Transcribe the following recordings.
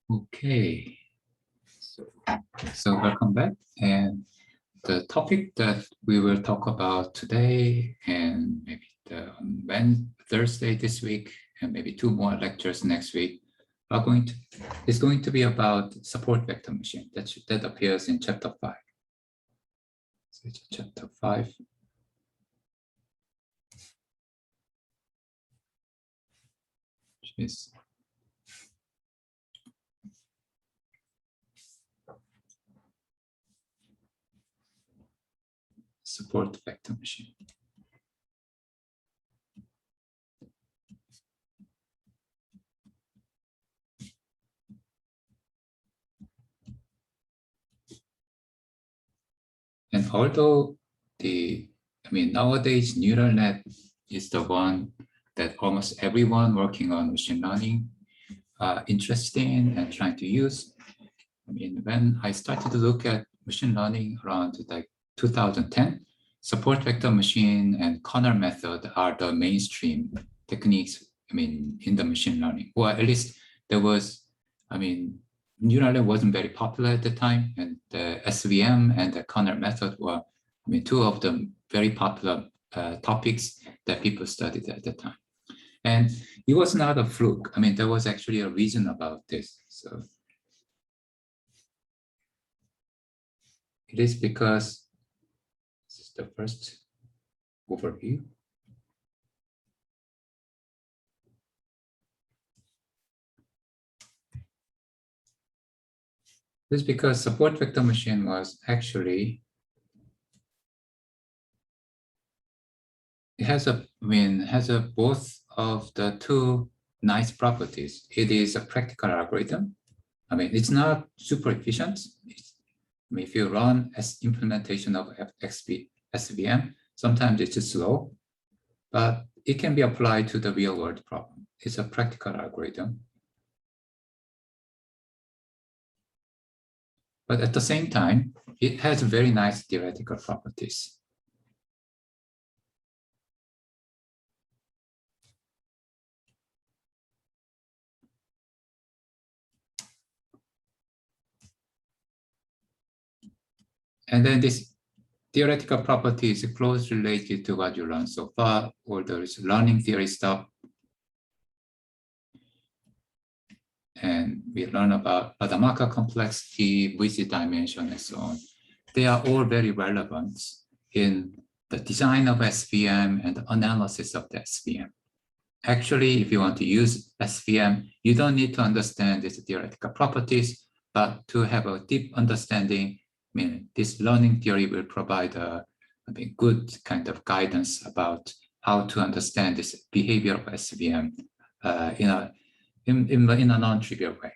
Okay, so welcome back. And the topic that we will talk about today and maybe Thursday this week and maybe 2 more lectures next week are going to be about support vector machine that appears in chapter 5. So it's chapter 5. Which is support vector machine. And although nowadays neural net is the one that almost everyone working on machine learning are interested in and trying to use. When I started to look at machine learning around like 2010, support vector machine and corner method are the mainstream techniques, in the machine learning. Or at least there was, neural net wasn't very popular at the time, and the SVM and the corner method were, two of the very popular topics that people studied at the time. And it was not a fluke. There was actually a reason about this. So it is because this is the first overview. This is because support vector machine was actually, it has both of the two nice properties. It is a practical algorithm. It's not super efficient. If you run as implementation of SVM, sometimes it's slow, but it can be applied to the real world problem. It's a practical algorithm. But at the same time, it has very nice theoretical properties. And then this theoretical property is closely related to what you learned so far, or there is learning theory stuff. And we learn about Hadamard complexity, Voice dimension, and so on. They are all very relevant in the design of SVM and the analysis of the SVM. Actually, if you want to use SVM, you don't need to understand these theoretical properties, but to have a deep understanding, this learning theory will provide a good kind of guidance about how to understand this behavior of SVM in a non-trivial way.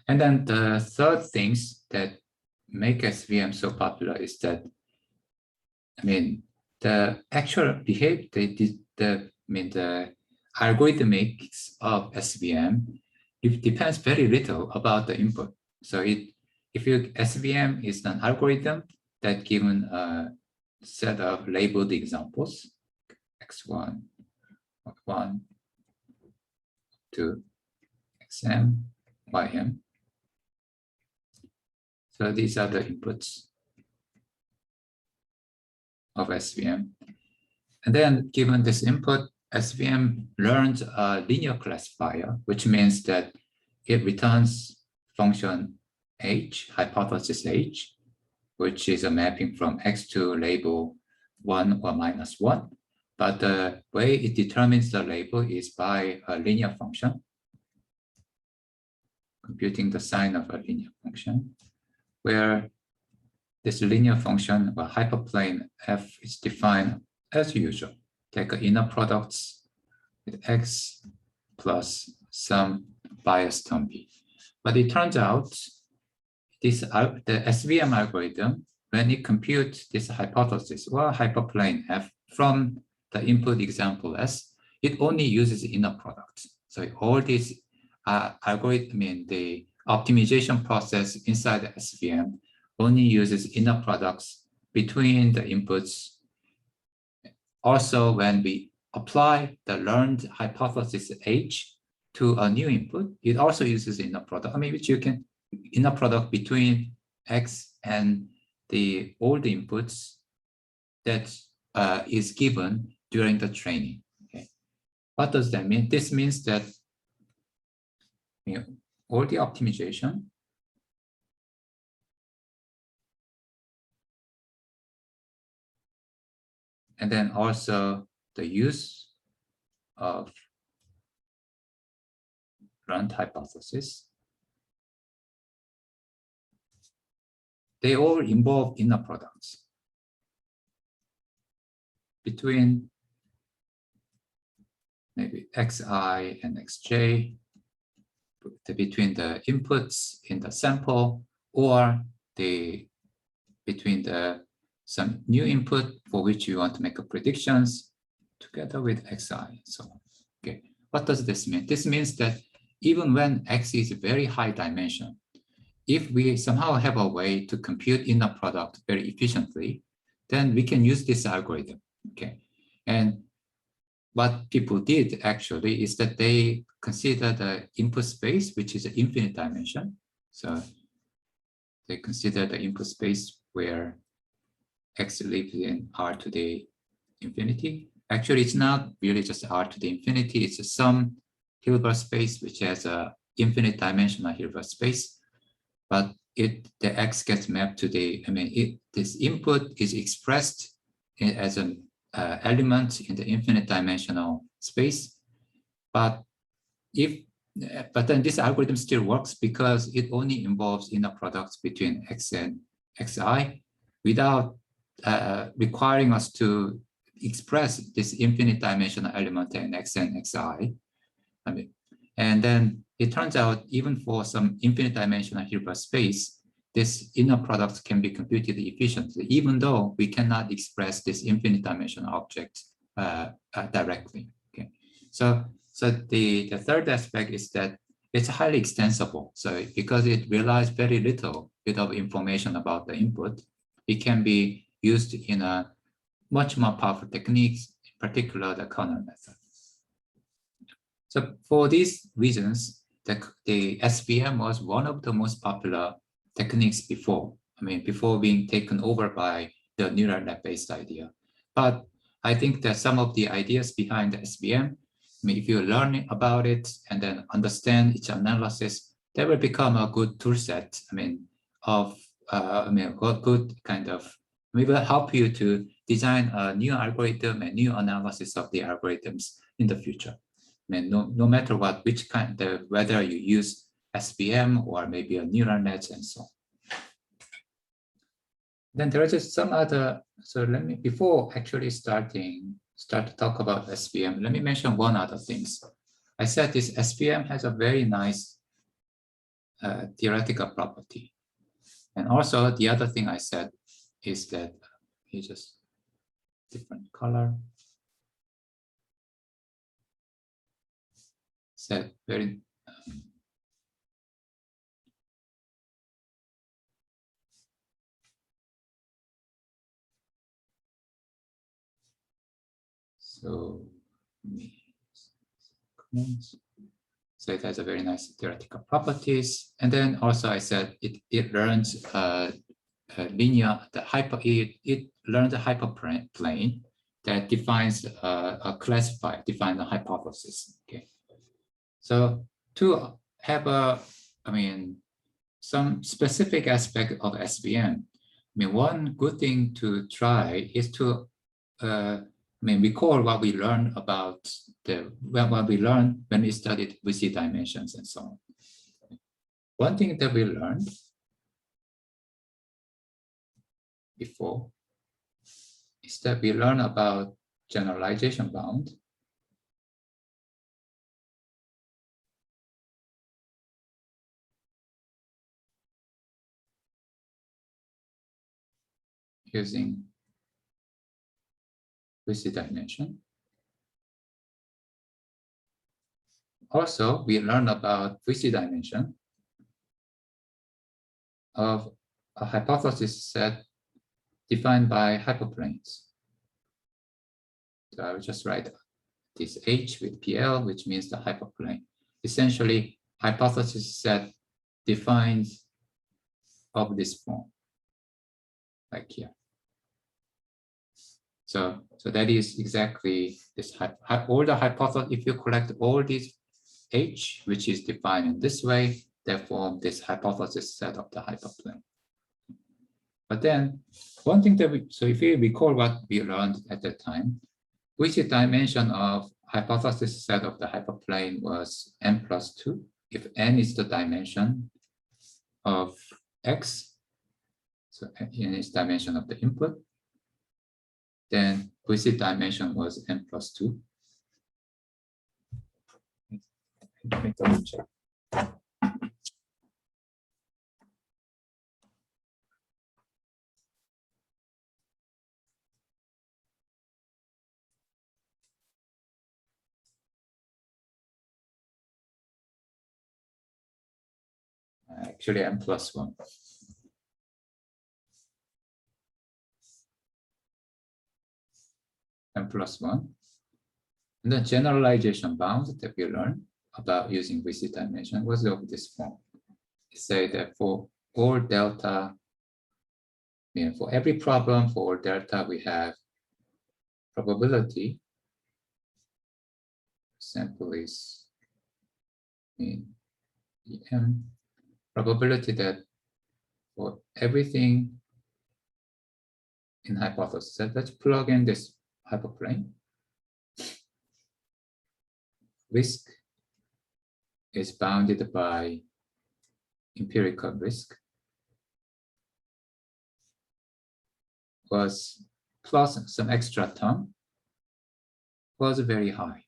And then the third things that make SVM so popular is that, the actual behavior, the algorithmics of SVM, it depends very little about the input. So SVM is an algorithm that given a set of labeled examples, x1, 1, 2, xm, ym. So these are the inputs of SVM. And then given this input, SVM learns a linear classifier, which means that it returns function h, hypothesis h, which is a mapping from x to label 1 or -1. But the way it determines the label is by a linear function, computing the sign of a linear function, where this linear function or hyperplane f is defined as usual. Take inner products with x plus some bias term b. But it turns out the SVM algorithm, when it computes this hypothesis or hyperplane f from the input example s, it only uses inner products. So all these algorithm, the optimization process inside the SVM only uses inner products between the inputs. Also, when we apply the learned hypothesis h to a new input, it also uses inner product. I mean, which you can inner product between X and the old inputs that is given during the training. Okay. What does that mean? This means that all the optimization and then also the use of run hypothesis, they all involve inner products between maybe xi and xj, between the inputs in the sample, or between some new input for which you want to make a predictions together with xi. So, okay, what does this mean? This means that even when x is very high dimension, if we somehow have a way to compute inner product very efficiently, then we can use this algorithm. Okay, and what people did actually is that they consider the input space, which is an infinite dimension. So they consider the input space where x lives in R to the infinity. Actually, it's not really just R to the infinity. It's some Hilbert space which has a infinite dimensional Hilbert space, but the x gets mapped to the. I mean, this input is expressed as an element in the infinite dimensional space, but then this algorithm still works because it only involves inner products between x and xi without requiring us to express this infinite dimensional element in x and xi. I mean, and then it turns out even for some infinite dimensional Hilbert space, this inner product can be computed efficiently, even though we cannot express this infinite dimensional object directly. Okay, so the third aspect is that it's highly extensible. So because it relies very little bit of information about the input, it can be used in a much more powerful techniques, in particular the kernel method. So for these reasons, the SVM was one of the most popular techniques before. I mean, before being taken over by the neural net-based idea. But I think that some of the ideas behind the SVM, I mean, if you learn about it and then understand its analysis, that will become a good tool set. I mean, good kind of, we will help you to design a new algorithm and new analysis of the algorithms in the future. I mean, no matter what, which kind of, whether you use SVM or maybe a neural net and so on. Then there are just some other, so let me, before actually start to talk about SVM, let me mention one other things. I said this SVM has a very nice theoretical property. And also the other thing I said is that it's just different color. Said very so it has a very nice theoretical properties. And then also I said it learns linear, it learns a hyperplane that defines a classifier, defines a hypothesis. Okay. So to have some specific aspect of SVM, I mean, one good thing to try is to recall what we learned about what we learned when we studied VC dimensions and so on. One thing that we learned before is that we learn about generalization bound. Using VC dimension. Also, we learn about VC dimension of a hypothesis set defined by hyperplanes. So I will just write this H with PL, which means the hyperplane. essentially hypothesis set defined of this form, like here. So that is exactly this, all the hypothesis, if you collect all these H, which is defined in this way, they form this hypothesis set of the hyperplane. But then one thing that so if you recall what we learned at that time, which dimension of hypothesis set of the hyperplane was n+2. If n is the dimension of x, so n is dimension of the input, then visit dimension was n+2. Let me double check. Actually, n+1. n+1. And the generalization bound that we learned about using visit dimension was of this form. It say that for all delta, for every problem for all delta, we have probability. Sample is EM. Probability that for everything in hypothesis, let's plug in this hyperplane. Risk is bounded by empirical risk was plus some extra term was very high.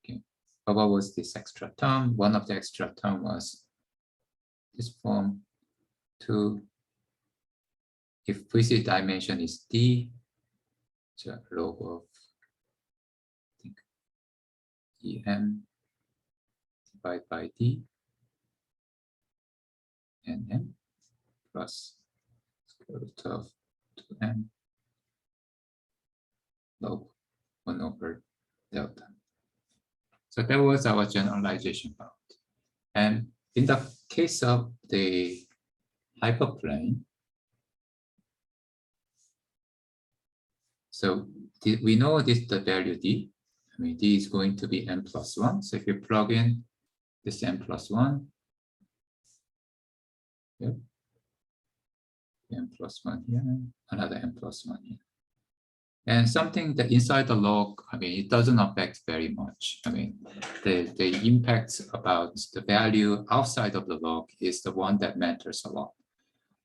Okay. But what was this extra term? One of the extra term was this form 2. If visit dimension is D, so log of I think EM divided by D and M plus square root of 2M log 1 over delta. So that was our generalization bound. And in the case of the hyperplane, so we know this the value D. I mean, D is going to be n+1. So if you plug in this n+1, here, n+1 here, another n+1 here. And something that inside the log, I mean, it doesn't affect very much. I mean, the impact about the value outside of the log is the one that matters a lot.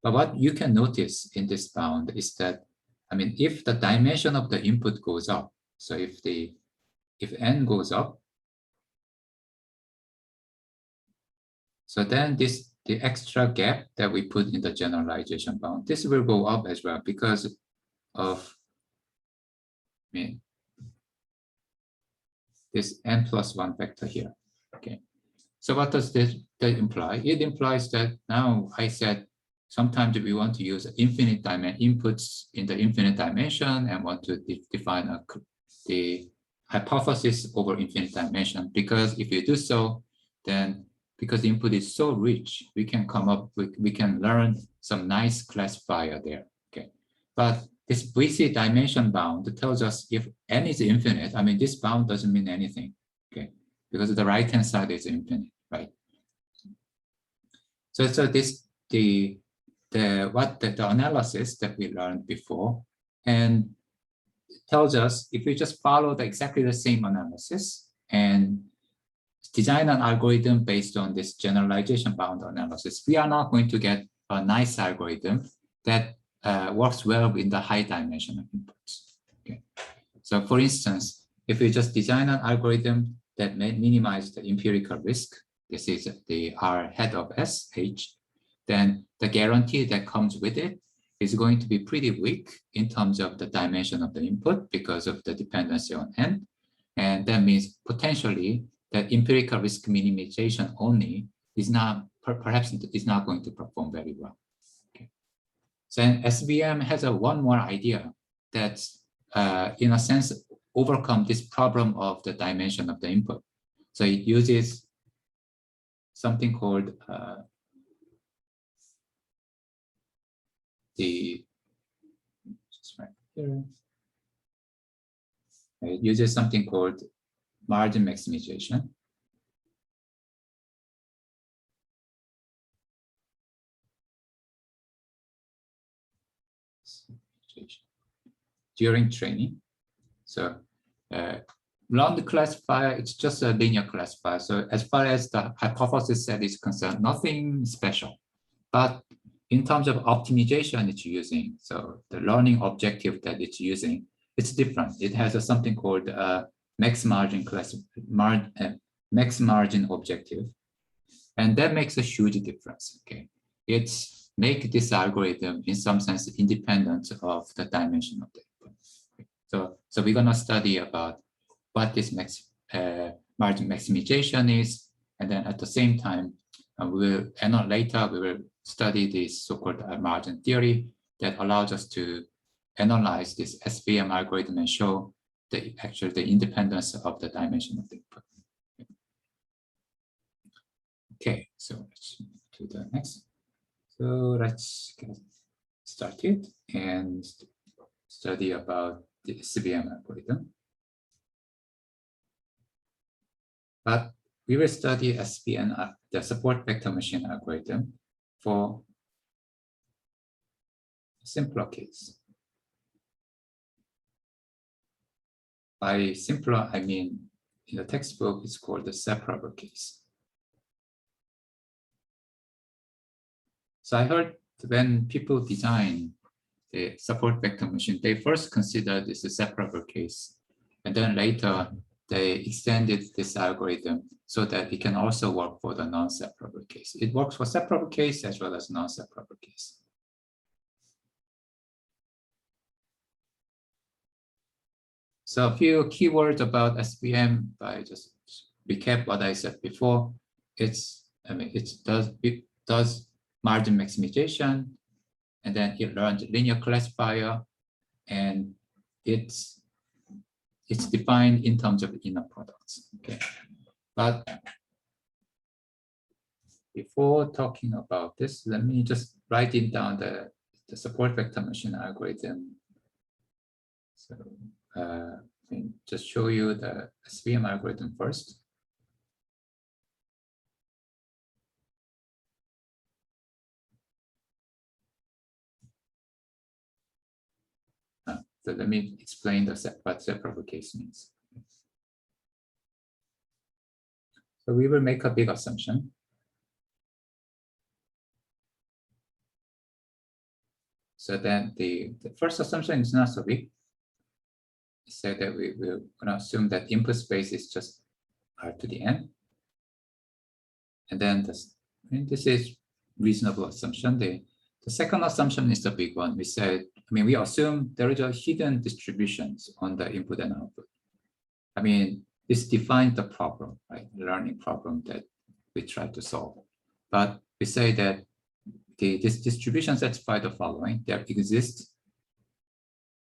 But what you can notice in this bound is that, I mean, if the dimension of the input goes up, so if n goes up, so then the extra gap that we put in the generalization bound, this will go up as well because of this n+1 factor here. Okay, so what does that imply? It implies that now I said sometimes we want to use infinite inputs in the infinite dimension and want to define the hypothesis over infinite dimension, because if you do so, then because the input is so rich, we can come up with, we can learn some nice classifier there. Okay, but this VC dimension bound tells us if n is infinite, I mean, this bound doesn't mean anything, okay? Because the right-hand side is infinite, right? So this, the analysis that we learned before, and it tells us if we just follow exactly the same analysis and design an algorithm based on this generalization bound analysis, we are not going to get a nice algorithm that works well in the high dimension of inputs. Okay, so for instance, if we just design an algorithm that may minimize the empirical risk, this is the R head of S, H, then the guarantee that comes with it is going to be pretty weak in terms of the dimension of the input because of the dependency on n, and that means potentially that empirical risk minimization only is not, perhaps is not going to perform very well. So SVM has one more idea that, in a sense, overcome this problem of the dimension of the input. So it uses something called just right here. It uses something called margin maximization. During training. So round classifier, it's just a linear classifier. So as far as the hypothesis set is concerned, nothing special. But in terms of optimization it's using, so the learning objective that it's using, it's different. It has something called max margin objective. And that makes a huge difference. Okay, it's make this algorithm in some sense independent of the dimension of the input. So we're gonna study about what this margin maximization is, and then at the same time, later we will study this so-called margin theory that allows us to analyze this SVM algorithm and show the independence of the dimension of the input. Okay, so let's move to the next. So let's get started and study about the SVM algorithm. But we will study SVM, the support vector machine algorithm, for a simpler case. By simpler, I mean in the textbook, it's called the separable case. So I heard when people design the support vector machine, they first consider this a separable case, and then later they extended this algorithm so that it can also work for the non-separable case. It works for separable case as well as non-separable case. So a few keywords about SVM, I just recap what I said before. It does margin maximization, and then it learned linear classifier, and it's defined in terms of inner products. Okay, but before talking about this, let me just write it down the support vector machine algorithm. So just show you the SVM algorithm first. So let me explain what separable case means. So we will make a big assumption. So then the first assumption is not so big. Say that we're going to assume that input space is just R to the N. And then this is reasonable assumption. The second assumption is the big one. We said, we assume there is a hidden distributions on the input and output. This defines the problem, right? The learning problem that we try to solve. But we say that this distribution satisfies the following. There exists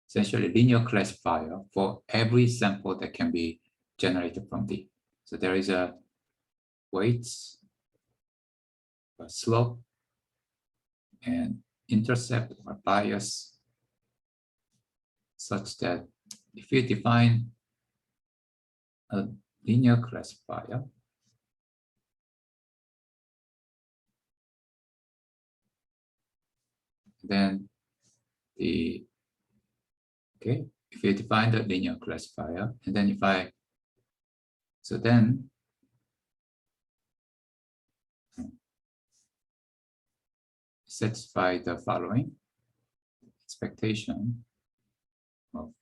essentially linear classifier for every sample that can be generated from D. So there is a weights, a slope, and intercept or bias, such that if you define a linear classifier, then if you define the linear classifier, and then then satisfy the following expectation of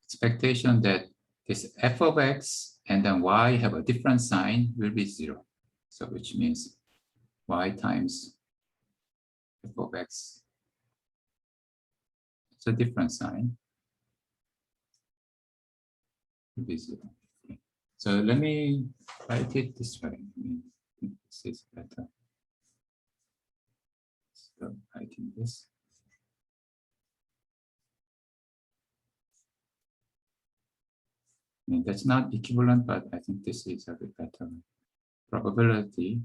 expectation that this f of x and then y have a different sign will be 0. So which means y times f of x, it's a different sign, will be 0. Okay. So let me write it this way. This is better. So writing this. I mean, that's not equivalent, but I think this is a bit better. Probability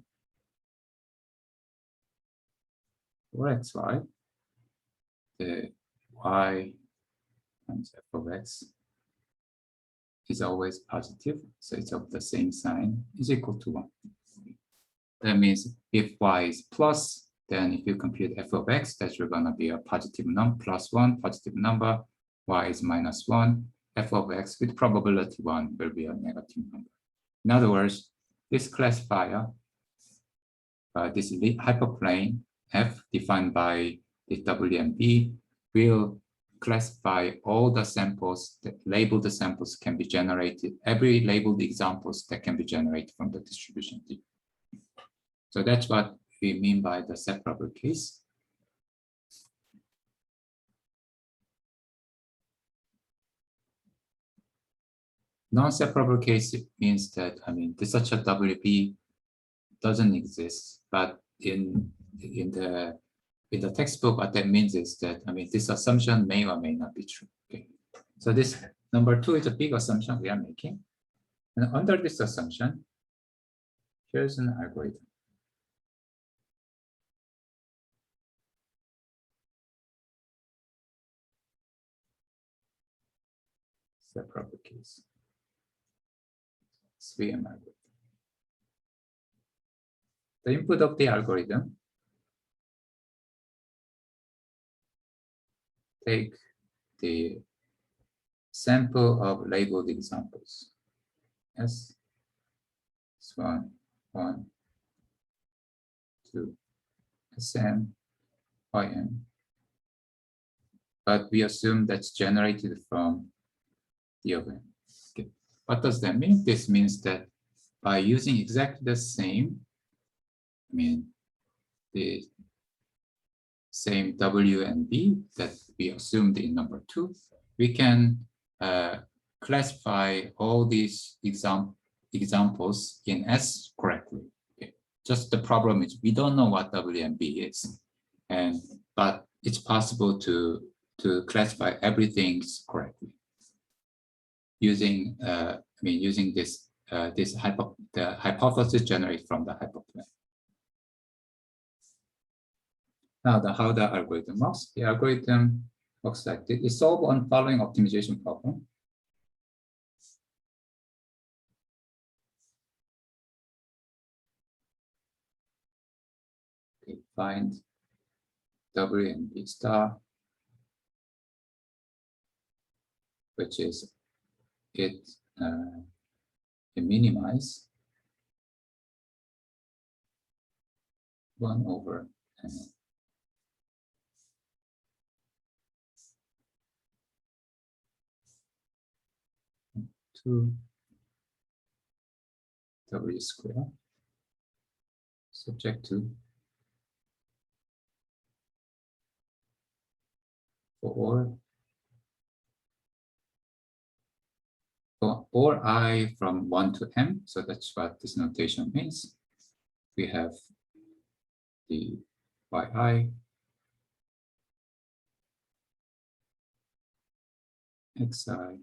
for xy, the y times f of x is always positive, so it's of the same sign, is equal to 1. That means if y is plus, then if you compute f of x, that's going to be a positive number, plus 1, positive number, y is minus 1, f of x with probability 1 will be a negative number. In other words, this classifier, this hyperplane f defined by the W and B will classify all the samples, that labeled samples can be generated, every labeled examples that can be generated from the distribution D. So that's what we mean by the separable case. Non-separable case means that, I mean, such a WB doesn't exist, but in the textbook, what that means is that, I mean, this assumption may or may not be true. Okay. So this number 2 is a big assumption we are making. And under this assumption, here's an algorithm. Separable case. Svm algorithm. The input of the algorithm, take the sample of labeled examples. S, Svm, 1, 2, Sm, Ym. But we assume that's generated from the event. Okay. What does that mean? This means that by using exactly the same, I mean, the same W and B that we assumed in number 2, we can classify all these examples in S correctly. Okay. Just the problem is we don't know what W and B is, but it's possible to classify everything correctly using using this the hypothesis generated from the hyperplane. Now, how the algorithm works? The algorithm works like this. It solves one following optimization problem. Okay, find W and B star, which is it minimize 1 over n. To W square subject to for all I from 1 to m. So that's what this notation means. We have the yi, xi.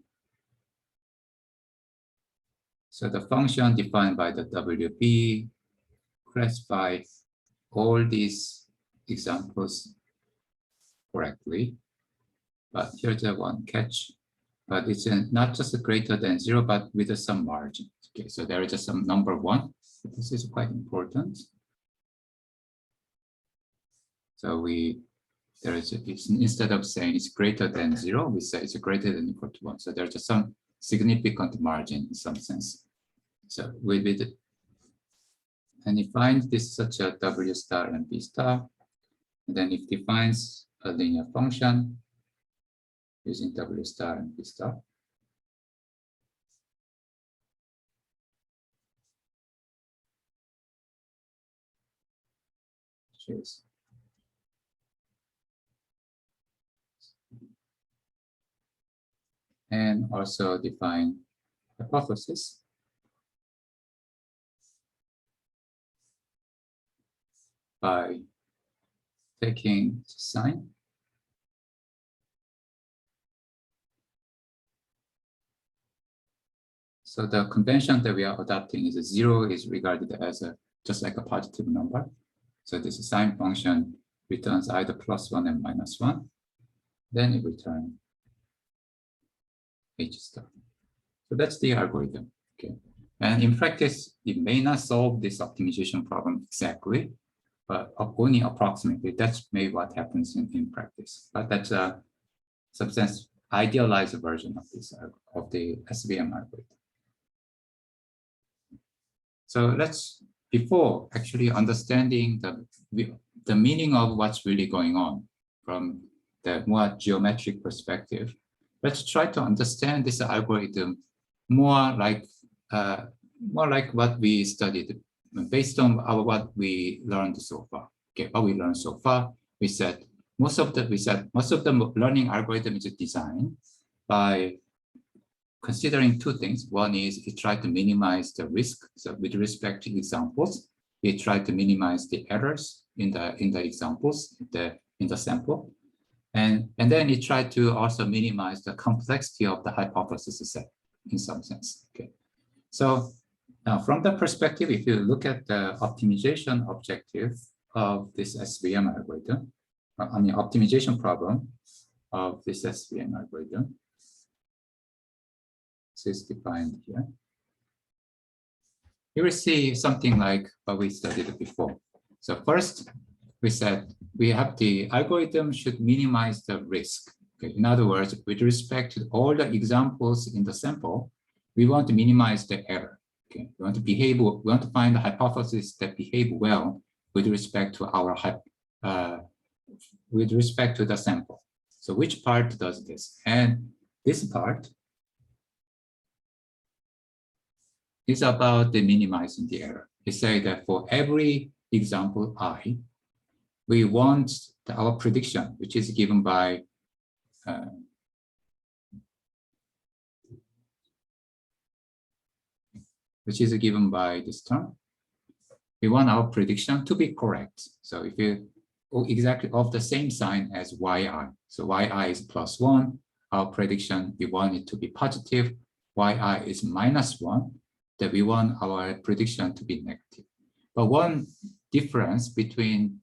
So the function defined by the WB classifies all these examples correctly. But here's the one catch. But it's not just greater than 0, but with some margin. Okay, so there is just some number 1. This is quite important. So it's instead of saying it's greater than 0, we say it's greater than or equal to 1. So there's just some significant margin in some sense. So and it finds this such a W star and B star, and then it defines a linear function using W star and B star. Cheers. And also define hypothesis by taking sign. So the convention that we are adopting is 0 is regarded as just like a positive number. So this sine function returns either +1 and -1. Then it returns h star. So that's the algorithm. Okay. And in practice, it may not solve this optimization problem exactly, but only approximately. That's maybe what happens in practice. But that's a substance idealized version of this of the SVM algorithm. So let's, before actually understanding the meaning of what's really going on from the more geometric perspective, let's try to understand this algorithm more like what we studied based on what we learned so far. Okay, what we learned so far, we said most of the learning algorithm is designed by considering two things. One is it tried to minimize the risk. So with respect to examples, it tried to minimize the errors in the examples, in the sample. And then it tried to also minimize the complexity of the hypothesis set in some sense. Okay. So now from the perspective, if you look at the optimization objective of this SVM algorithm, optimization problem of this SVM algorithm, is defined here. You will see something like what we studied before. So first, we said we have the algorithm should minimize the risk. Okay. In other words, with respect to all the examples in the sample, we want to minimize the error. Okay. We want to find the hypotheses that behave well with respect to our with respect to the sample. So which part does this? And this part is about the minimizing the error. We say that for every example I, we want our prediction, which is given by this term. We want our prediction to be correct. So if you exactly of the same sign as yi, so yi is +1, our prediction, we want it to be positive. Yi is -1. That we want our prediction to be negative. But one difference between,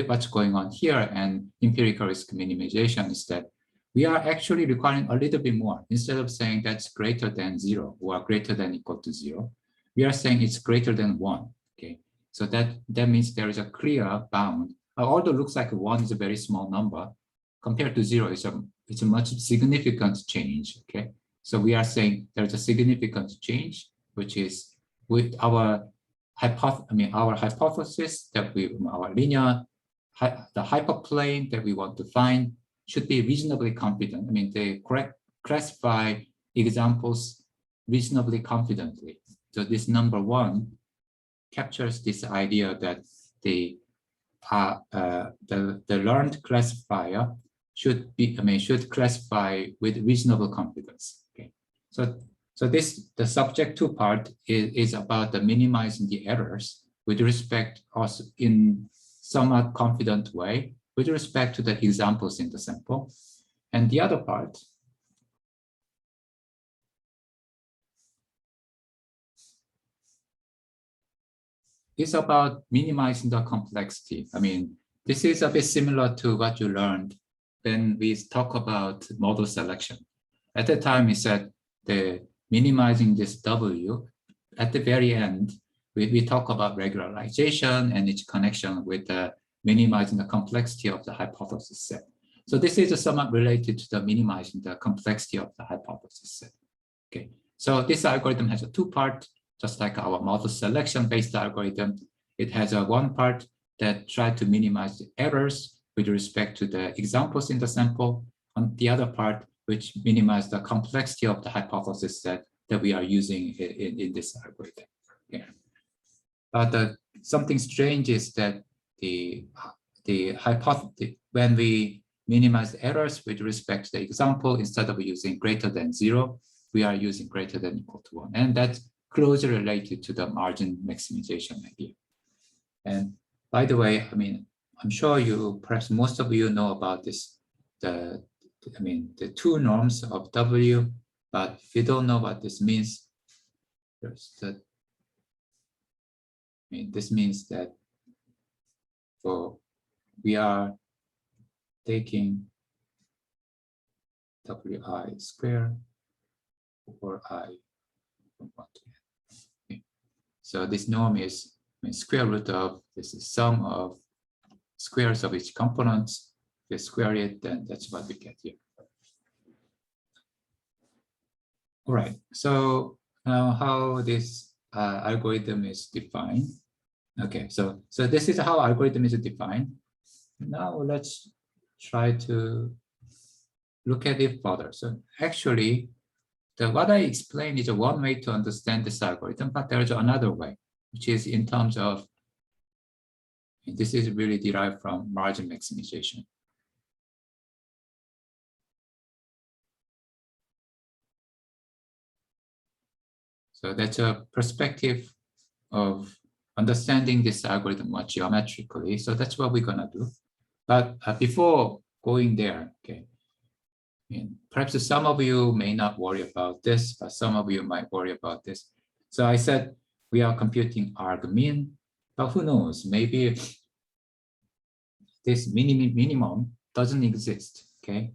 what's going on here and empirical risk minimization is that we are actually requiring a little bit more. Instead of saying that's greater than 0 or greater than equal to 0, we are saying it's greater than 1. Okay, so that means there is a clear bound. Although it looks like 1 is a very small number, compared to 0, it's a much significant change. Okay. So we are saying there's a significant change, which is with our hypothesis that our linear, the hyperplane that we want to find should be reasonably confident. They classify examples reasonably confidently. So this number 1 captures this idea that the learned classifier should classify with reasonable confidence. Okay, so the subject 2 part is about the minimizing the errors with respect also in somewhat confident way with respect to the examples in the sample, and the other part is about minimizing the complexity. This is a bit similar to what you learned when we talk about model selection. At the time, we said the minimizing this W. At the very end, we talk about regularization and its connection with the minimizing the complexity of the hypothesis set. So this is somewhat related to the minimizing the complexity of the hypothesis set. Okay, so this algorithm has a 2 part, just like our model selection based algorithm. It has a 1 part that tries to minimize the errors with respect to the examples in the sample, and the other part which minimize the complexity of the hypothesis set that we are using in this algorithm. Yeah. But something strange is that when we minimize the errors with respect to the example, instead of using greater than 0, we are using greater than equal to 1. And that's closely related to the margin maximization idea. And by the way, I'm sure perhaps most of you know about this, the two norms of W, but if you don't know what this means, this means that we are taking Wi square over I from 1 to n. Okay. So this norm is square root of this is sum of squares of each component. If you square it, then that's what we get here. All right. So now how this algorithm is defined. Okay. So this is how algorithm is defined. Now let's try to look at it further. So actually, what I explained is one way to understand this algorithm, but there's another way, which is in terms of, this is really derived from margin maximization. So that's a perspective of understanding this algorithm more geometrically. So that's what we're gonna do. But before going there, okay, perhaps some of you may not worry about this, but some of you might worry about this. So I said we are computing argmin, but who knows, maybe this minimum doesn't exist, okay?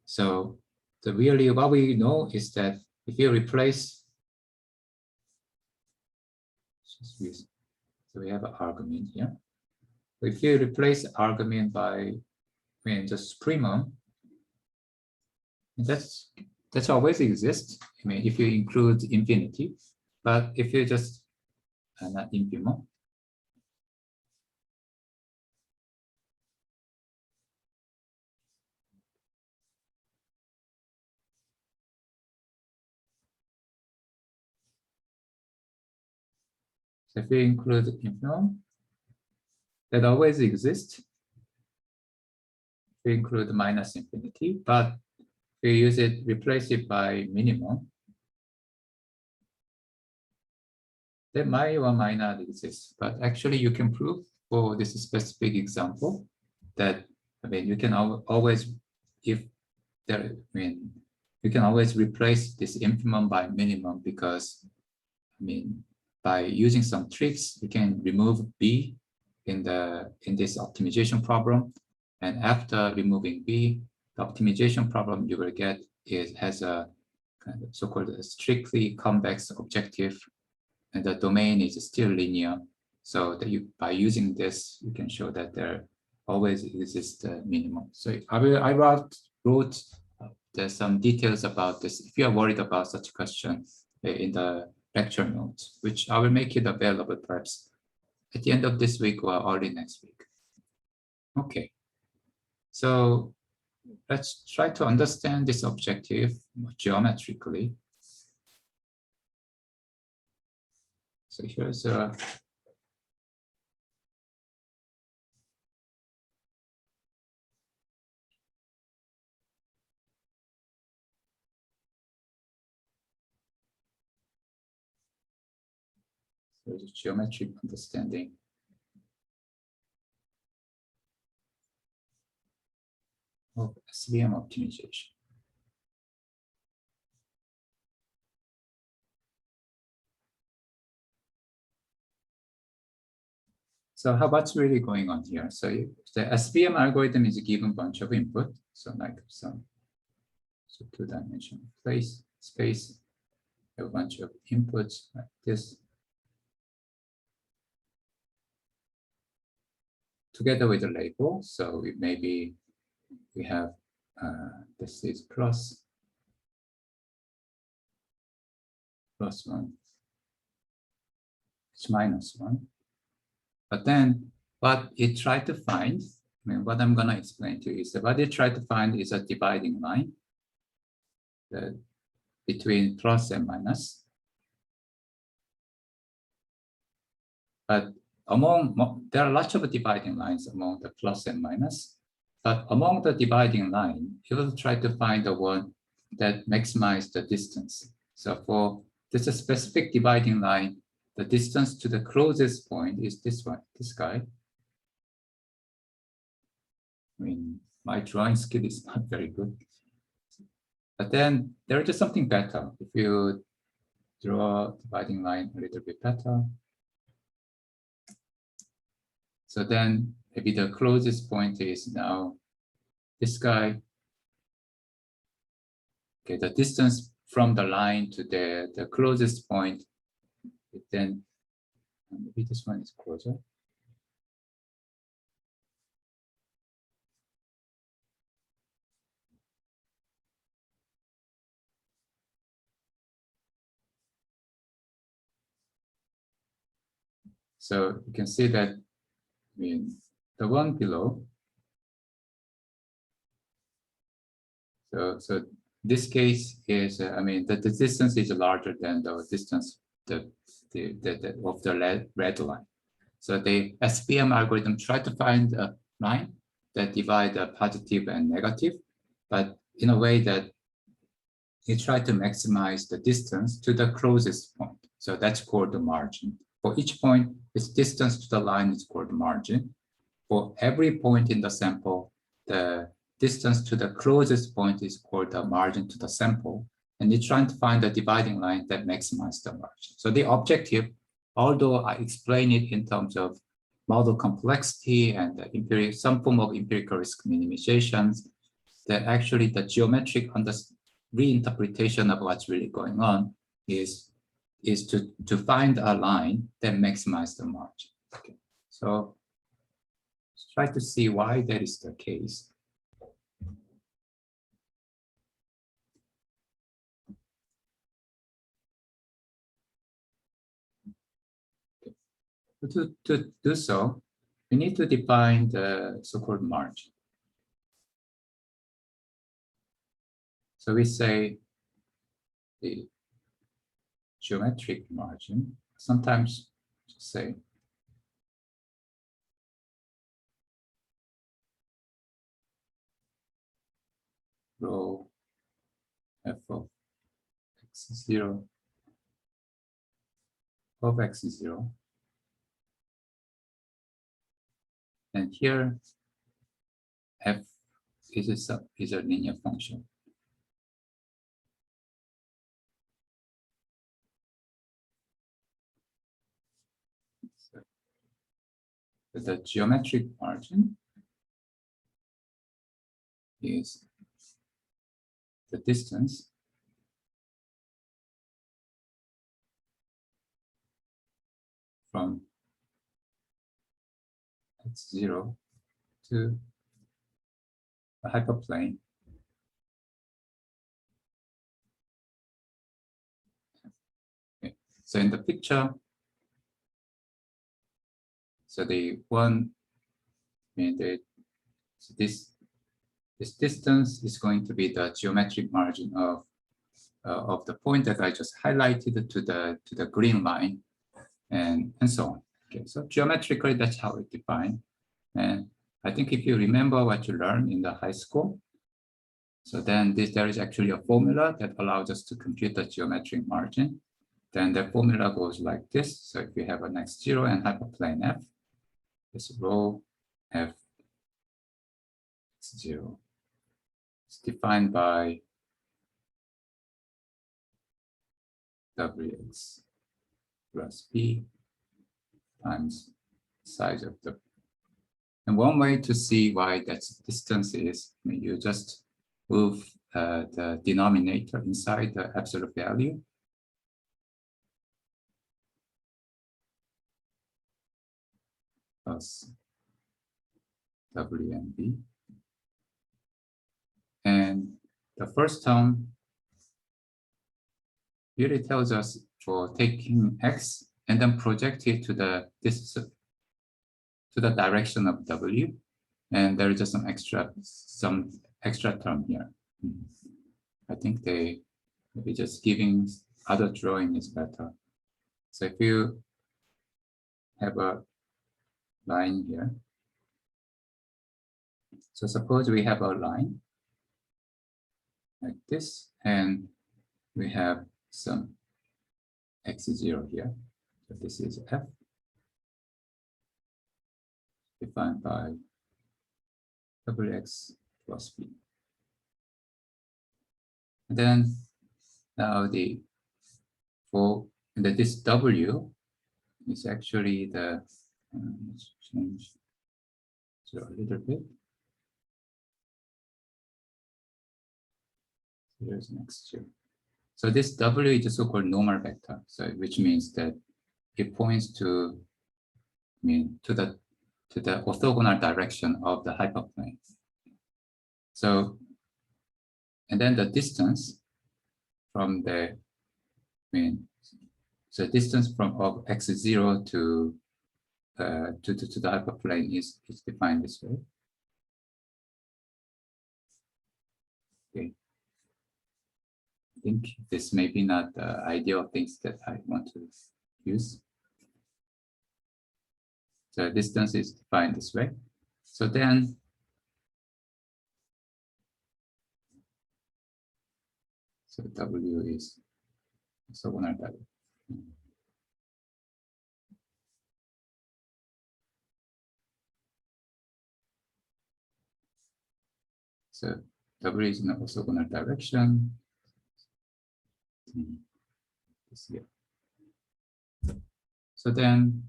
So really what we know is that if you replace, so we have an argument here. If you replace argument by just primum, that's always exists. If you include infinity, but if you just not infimum, so if you include infimum, that always exists. If you include minus infinity, but if you replace it by minimum, that might or might not exist. But actually you can prove for this specific example that, you can always, you can always replace this infimum by minimum because, by using some tricks, you can remove B in this optimization problem. And after removing B, the optimization problem you will get has a kind of so-called strictly convex objective, and the domain is still linear. So that by using this, you can show that there always exists a minimum. So I wrote there's some details about this. If you are worried about such a question in the lecture notes, which I will make it available perhaps at the end of this week or early next week. Okay. So let's try to understand this objective geometrically. So here's a geometric understanding of Svm optimization. So what's really going on here? So the Svm algorithm is a given bunch of input. So like some two-dimensional space, a bunch of inputs like this, together with a label. So maybe we have this is plus 1, it's -1. But then what it tried to find, what I'm going to explain to you is that what it tried to find is a dividing line between plus and minus. But there are lots of dividing lines among the plus and minus. But among the dividing line, you will try to find the one that maximizes the distance. So for this specific dividing line, the distance to the closest point is this one, this guy. I mean, my drawing skill is not very good. But then there is just something better. If you draw a dividing line a little bit better, so then maybe the closest point is now this guy. Okay, the distance from the line to the closest point, then maybe this one is closer. So you can see that, I mean, the one below. So this case is, I mean, the distance is larger than the distance of the red line. So the SVM algorithm tried to find a line that divide the positive and negative, but in a way that it tried to maximize the distance to the closest point. So that's called the margin. For each point, its distance to the line is called the margin. For every point in the sample, the distance to the closest point is called the margin to the sample. And it's trying to find a dividing line that maximizes the margin. So the objective, although I explain it in terms of model complexity and some form of empirical risk minimizations, that actually the geometric reinterpretation of what's really going on is to find a line that maximizes the margin. Okay. So let's try to see why that is the case. Okay. To do so, we need to define the so-called margin. So we say the geometric margin, sometimes just say rho f of x0 of x0. And here f is a linear function. So the geometric margin is the distance from x0 to the hyperplane okay. So in the picture, so the one, I mean, so this distance is going to be the geometric margin of the point that I just highlighted to the green line, and so on. Okay, so geometrically, that's how it's defined. And I think if you remember what you learned in the high school, so then there is actually a formula that allows us to compute the geometric margin. Then the formula goes like this. So if you have an x0 and hyperplane f, it's rho f x0. It's defined by wx plus b times size of the. And one way to see why that distance is, I mean, you just move the denominator inside the absolute value. Plus w and b. And the first term really tells us for taking x and then project it to the direction of w, and there is just some extra term here. I think they maybe just giving other drawing is better. So if you have a line here, so suppose we have a line like this, and we have some x0 here. So this is f defined by wx plus b. And then now this w is actually the, let's change so a little bit. Here's next two. So this w is a so-called normal vector, so which means that it points to, to the orthogonal direction of the hyperplane. So, and then the distance from the, so distance from of x0 to the hyperplane is defined this way. Okay. I think this may be not the ideal things that I want to use. So distance is defined this way. So then W is orthogonal direction. So W is in orthogonal direction. This here. So then,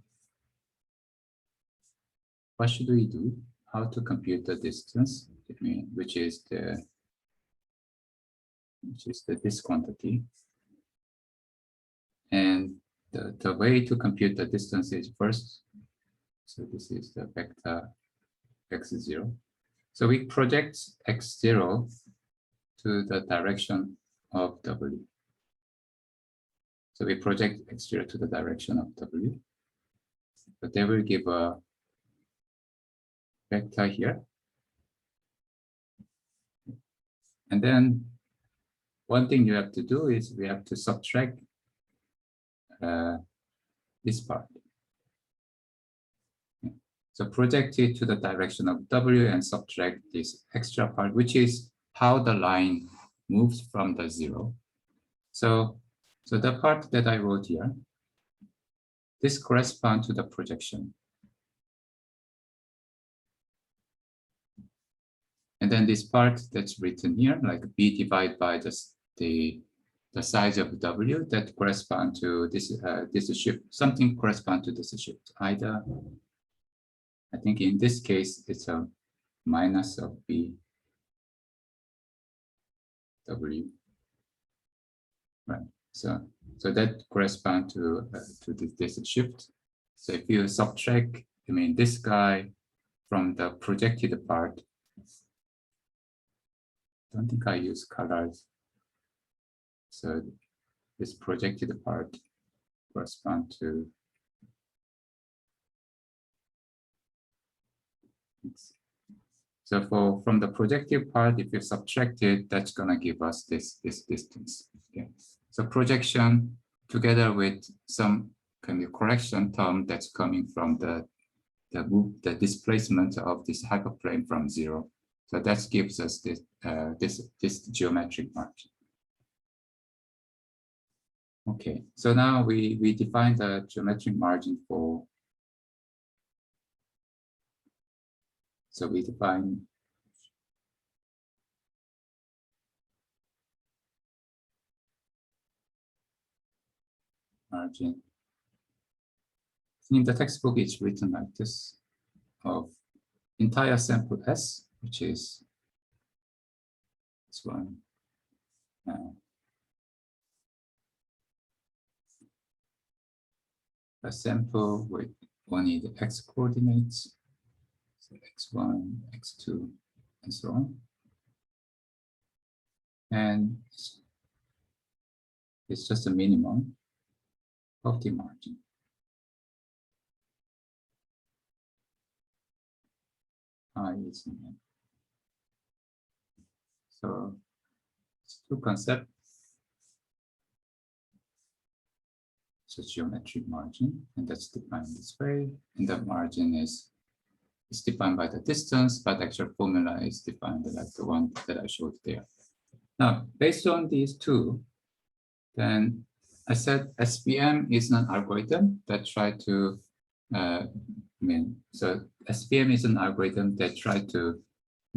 what should we do? How to compute the distance? Which is this quantity. And the way to compute the distance is first. So this is the vector x0. So we project x0 to the direction of w. So we project x0 to the direction of w. But they will give a vector here. And then one thing you have to do is we have to subtract this part. So project it to the direction of w and subtract this extra part, which is how the line moves from the 0. So the part that I wrote here, this corresponds to the projection. And then this part that's written here, like b divided by the size of w, that correspond to this shift. Something correspond to this shift. Either, I think in this case, it's a minus of b w. Right. So that correspond to this shift. So if you subtract, this guy from the projected part. I don't think I use colors. So this projected part correspond to. So from the projected part, if you subtract it, that's gonna give us this distance. Okay. So projection together with some kind of correction term that's coming from the displacement of this hyperplane from 0. So that gives us this geometric margin. Okay, so now we define the geometric margin for. So we define margin. In the textbook, it's written like this: of entire sample S, which is this one. A sample with only the x coordinates, so x1, x2, and so on. And it's just a minimum of the margin. I is in it. So it's two concepts. So geometric margin, and that's defined this way. And that margin is defined by the distance, but actual formula is defined like the one that I showed there. Now, based on these two, then I said SVM is an algorithm that try to, so SVM is an algorithm that try to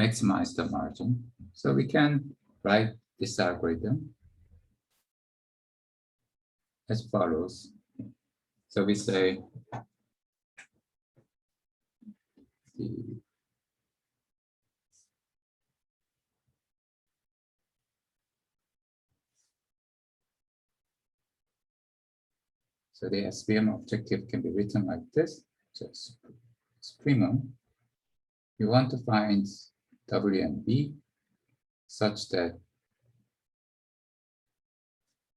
maximize the margin. So we can write this algorithm as follows. So we say so the SVM objective can be written like this. So Svm, you want to find W and B such that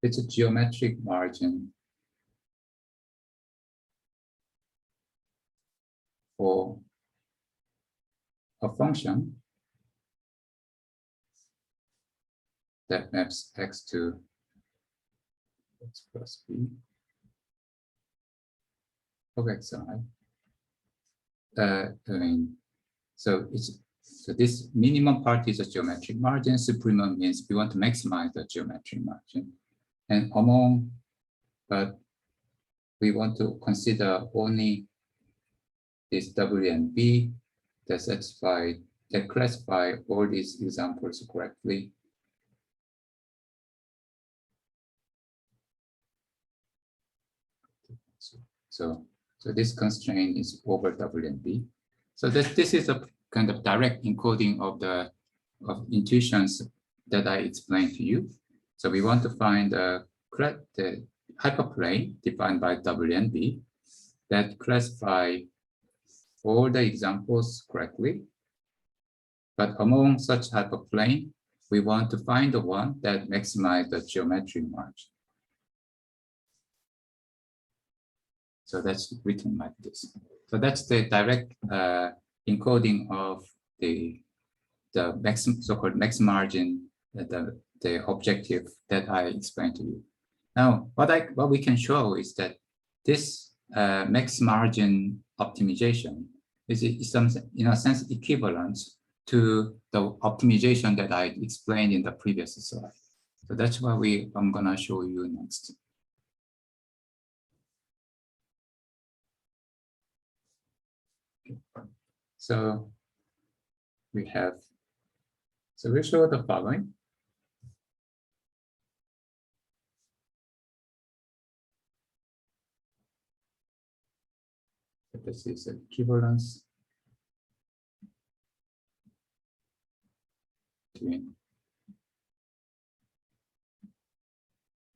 it's a geometric margin for a function that maps x to x plus b of xi. So this minimum part is a geometric margin. Supremum means we want to maximize the geometric margin, and among, but we want to consider only this W and B that classify all these examples correctly. So this constraint is over W and B. So this is a kind of direct encoding of intuitions that I explained to you. So we want to find the hyperplane defined by W and B that classify all the examples correctly. But among such hyperplane, we want to find the one that maximizes the geometric margin. So that's written like this. So that's the direct encoding of the so-called max margin, the objective that I explained to you. Now, what we can show is that this max margin optimization is in a sense equivalent to the optimization that I explained in the previous slide. So that's what I'm gonna show you next. So we'll show the following. So this is equivalence between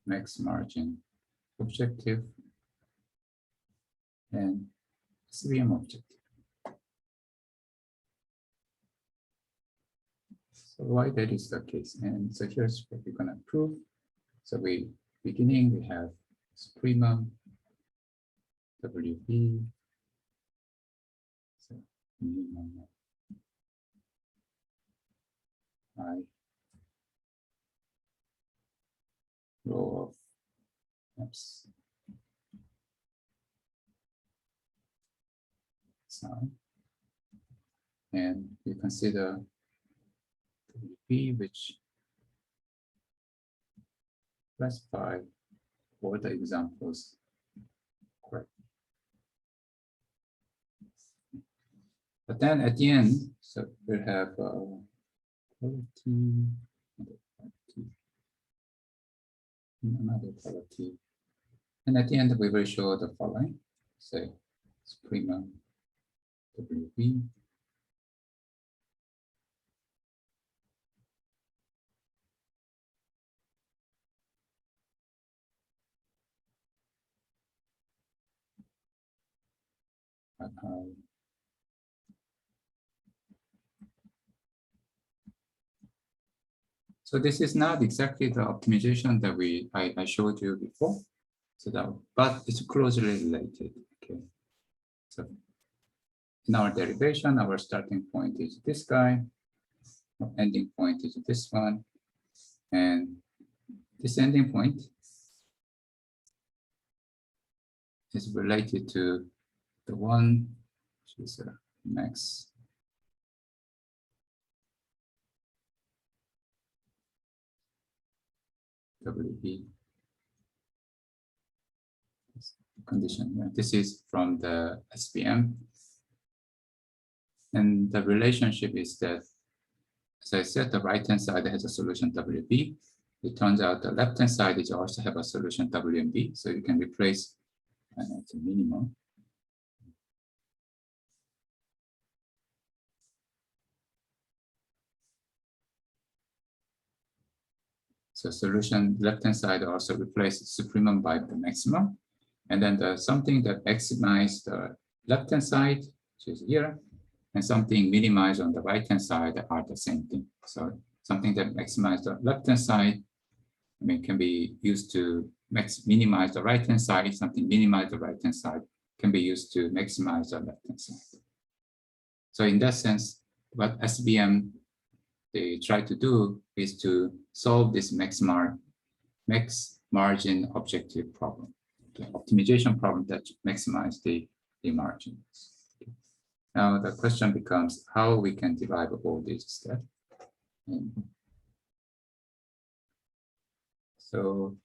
max margin objective and Svm objective. So why that is the case? And so here's what we're gonna prove. So beginning we have Svm WB. So minimum I row of maps. And we consider WB, which classify all the examples correctly. But then at the end, so we have quality, another quality. And at the end, we will show the following. Say, Svm WB. So this is not exactly the optimization that I showed you before. So but it's closely related. Okay. So in our derivation, our starting point is this guy, our ending point is this one, and this ending point is related to the one which is max WB condition. This is from the SVM. And the relationship is that as I said, the right-hand side has a solution WB. It turns out the left-hand side is also have a solution WB, so you can replace the minimum. So solution left-hand side also replaces supremum by the maximum. And then the something that maximizes the left-hand side, which is here, and something minimized on the right-hand side are the same thing. So something that maximizes the left-hand side, can be used to minimize the right-hand side. Something minimize the right-hand side can be used to maximize the left-hand side. So in that sense, what SVM they try to do is to solve this max margin objective problem, the optimization problem that maximize the margins. Now the question becomes how we can derive all these steps. So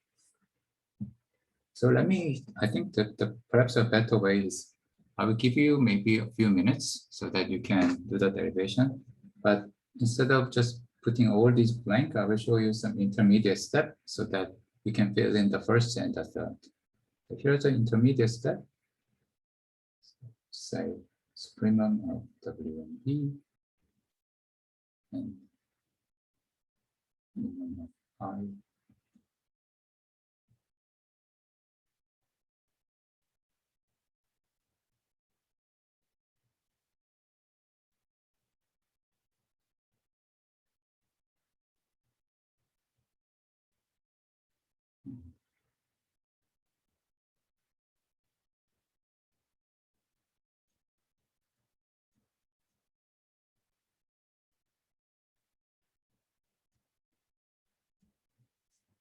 let me, I think that perhaps a better way is I will give you maybe a few minutes so that you can do the derivation. But instead of just putting all these blank, I will show you some intermediate step so that you can fill in the first and the third. So here's an intermediate step. Say supremum of WME and minimum of I.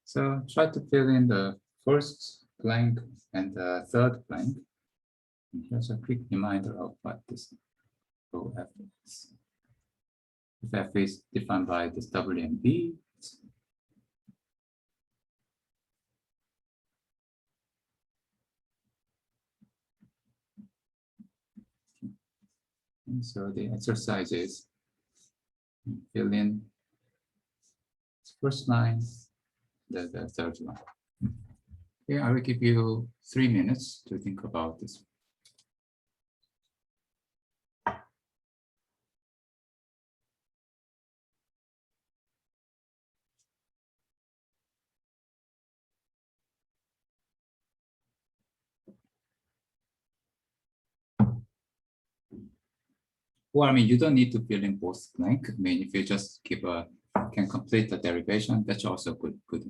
So try to fill in the first blank and the third blank. And here's a quick reminder of what this OF is. If F is defined by this W and B, and so the exercise is fill in first line, the third line. Okay, I will give you 3 minutes to think about this. Well, you don't need to fill in both blank. If you just can complete the derivation, that's also good enough.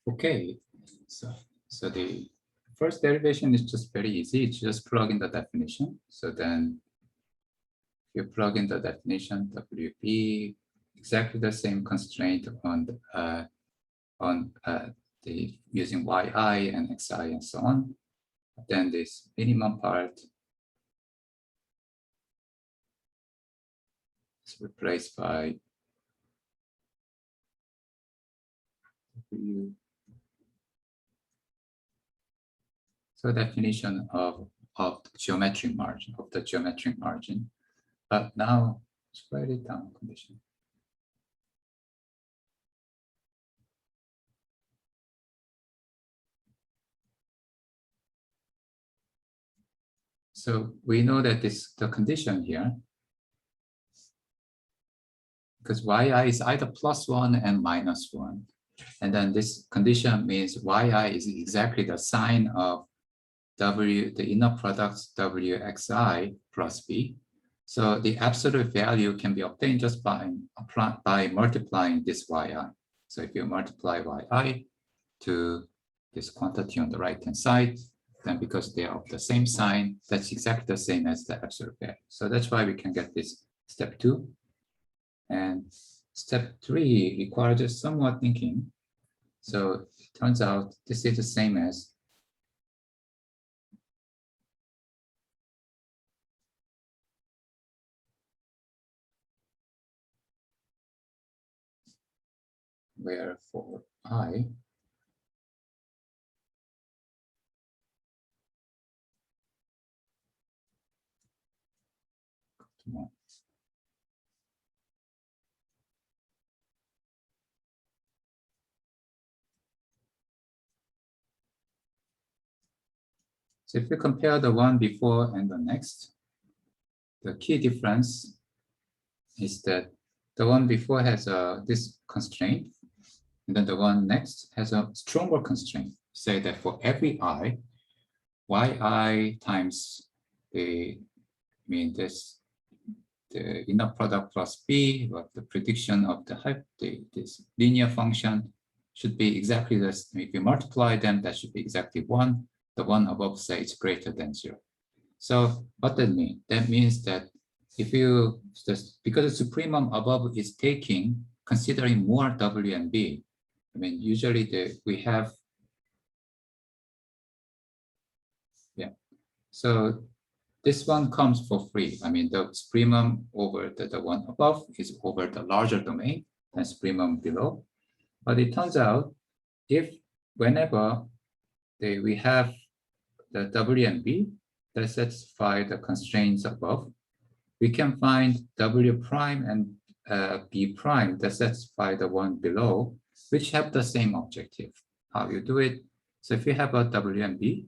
Okay, so the first derivation is just very easy. It's just plug in the definition. So then you plug in the definition WP, exactly the same constraint on the using yi and xi and so on. Then this minimum part is replaced by W. So definition of the geometric margin, but now let's write it down condition. So we know that the condition here, because yi is either +1 and -1. And then this condition means yi is exactly the sign of W, the inner product Wxi plus b. So the absolute value can be obtained just by multiplying this yi. So if you multiply yi to this quantity on the right-hand side, then because they are of the same sign, that's exactly the same as the absolute value. So that's why we can get this step 2. And step 3 requires somewhat thinking. So it turns out this is the same as where for I, so if you compare the one before and the next, the key difference is that the one before has this constraint, and then the one next has a stronger constraint. Say that for every I, yi times the inner product plus b, but the prediction of this linear function should be exactly this. If you multiply them, that should be exactly 1. The one above say it's greater than 0. So what that means? That means that if you just because the supremum above is considering more W and B. I mean, usually we have, yeah. So this one comes for free. I mean, the supremum over the one above is over the larger domain than supremum below. But it turns out whenever we have the W and B that satisfy the constraints above, we can find W prime and B prime that satisfy the one below, which have the same objective. How you do it? So if you have a W and B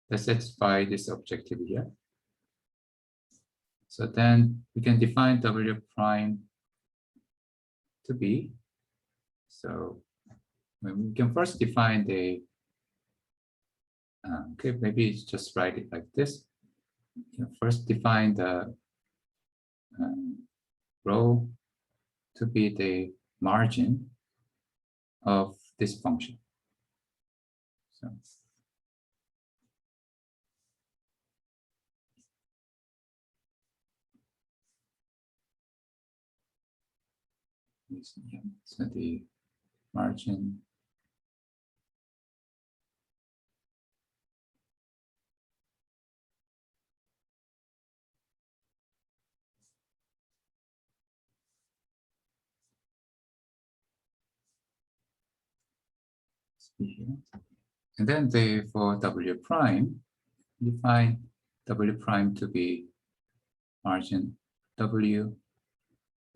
that satisfy this objective here, so then we can define W prime to be. So we can first define the, okay, maybe it's just write it like this. First define the rho to be the margin of this function. So the margin here. And then for W prime, define W prime to be margin W,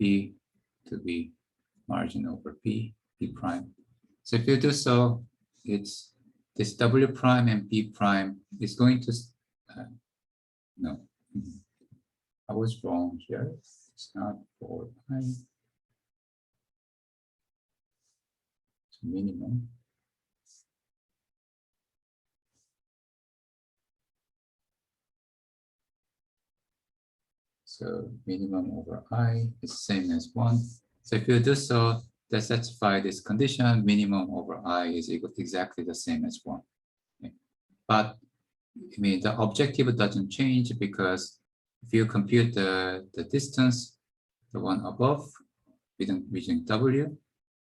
B to be margin over B prime. So if you do so, it's this W prime and B prime is going to, no, I was wrong here. It's not 4 pi. It's minimum. So minimum over I is same as 1. So if you do so, that satisfy this condition, minimum over I is exactly the same as 1. Okay. But I mean, the objective doesn't change because if you compute the distance, the one above using W,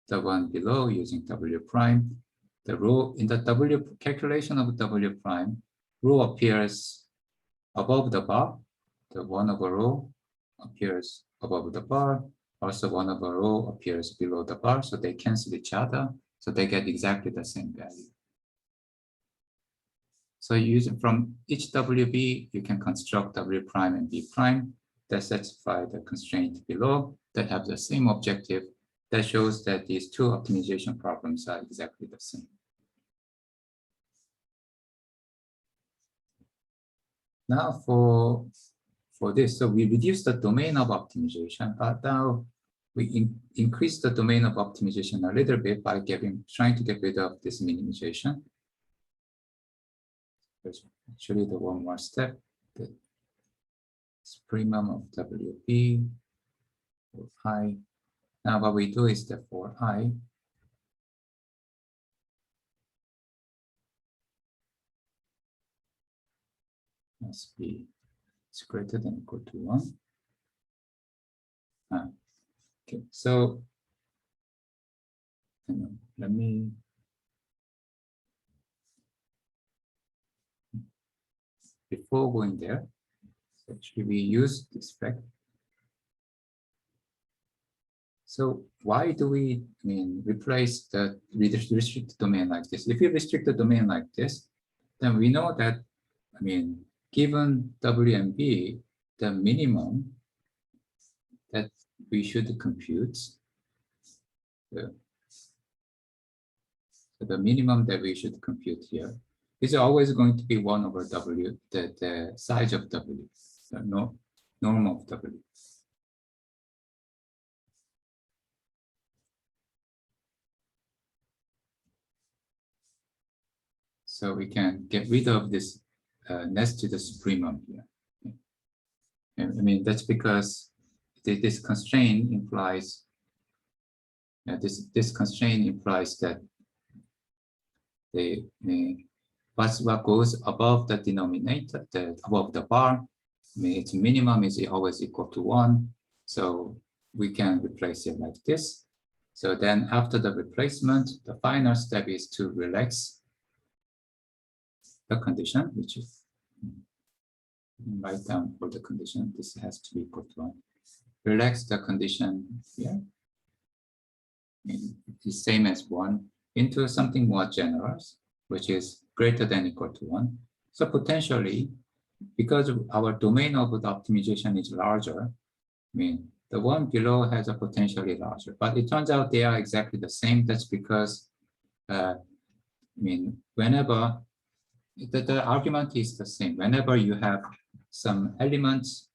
the one below using W prime, the rho in the W calculation of W prime, rho appears above the bar, the 1 over rho appears above the bar, also 1 over rho appears below the bar, so they cancel each other, so they get exactly the same value. So using from each WB, you can construct W prime and B prime that satisfy the constraint below that have the same objective. That shows that these two optimization problems are exactly the same. Now for this, so we reduce the domain of optimization, but now we increase the domain of optimization a little bit by trying to get rid of this minimization. There's actually the one more step, the supremum of WB for I. Now what we do is that for I, must be greater than or equal to 1. Okay, so let me before going there, actually we use this fact. So why do we replace the restricted domain like this? If you restrict the domain like this, then we know that given W and B, the minimum that we should compute, the minimum that we should compute here is always going to be 1 over W, the size of W, the norm of W. So we can get rid of this nested supremum here. That's because this constraint implies this constraint implies that what goes above the denominator, above the bar, its minimum is always equal to 1. So we can replace it like this. So then after the replacement, the final step is to relax the condition, which is write down for the condition. This has to be equal to 1. Relax the condition here. It's same as 1 into something more generous, which is greater than or equal to 1. So potentially, because our domain of the optimization is larger, the one below has a potentially larger, but it turns out they are exactly the same. That's because, whenever the argument is the same, whenever you have some elements,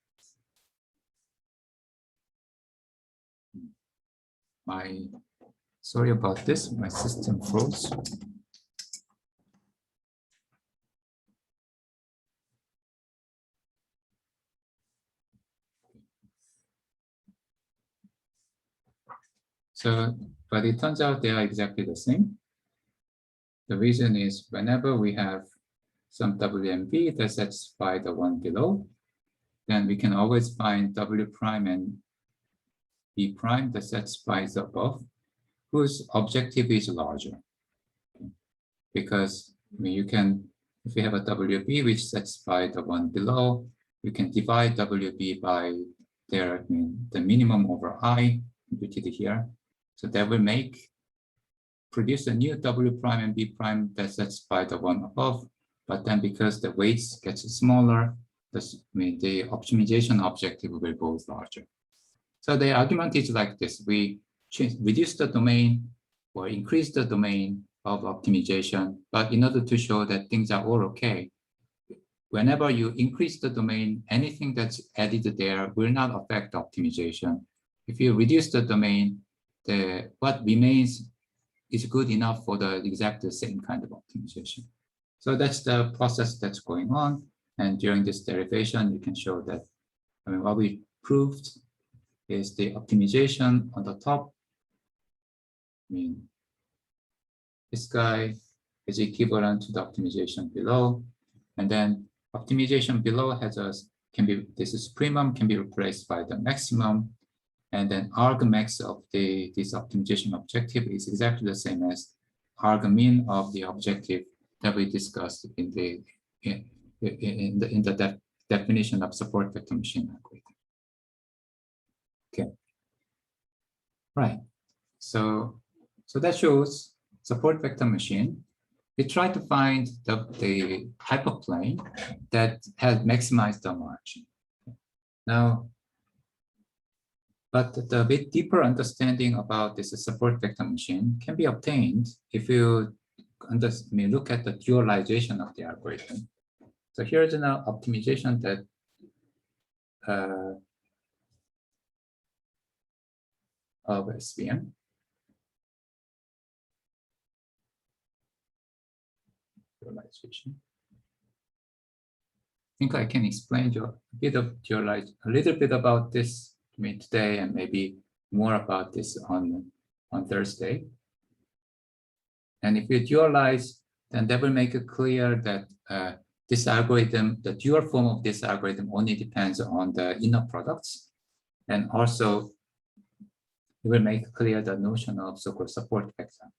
sorry about this, my system froze. So, but it turns out they are exactly the same. The reason is whenever we have some W and B that satisfy the one below, then we can always find W prime and B prime that satisfies the above, whose objective is larger. Because you can, if you have a WB which satisfies the one below, you can divide WB by their the minimum over I computed here. So that will produce a new W prime and B prime that satisfy the one above. But then because the weights gets smaller, the optimization objective will go larger. So the argument is like this: we reduce the domain or increase the domain of optimization, but in order to show that things are all okay, whenever you increase the domain, anything that's added there will not affect optimization. If you reduce the domain, what remains is good enough for the exact same kind of optimization. So that's the process that's going on. And during this derivation, you can show that what we proved is the optimization on the top mean, this guy is equivalent to the optimization below, and then optimization below has a this is primum can be replaced by the maximum, and then argmax of this optimization objective is exactly the same as argmin of the objective that we discussed in the definition of support vector machine algorithm. Okay, right. So that shows support vector machine. We try to find the hyperplane that has maximized the margin. Now, but the bit deeper understanding about this support vector machine can be obtained if you look at the dualization of the algorithm. So here's an optimization that of SVM. Dualization. I think I can explain a little bit about this today, and maybe more about this on Thursday. And if you dualize, then that will make it clear that this algorithm, the dual form of this algorithm, only depends on the inner products, and also it will make clear the notion of so-called support vector.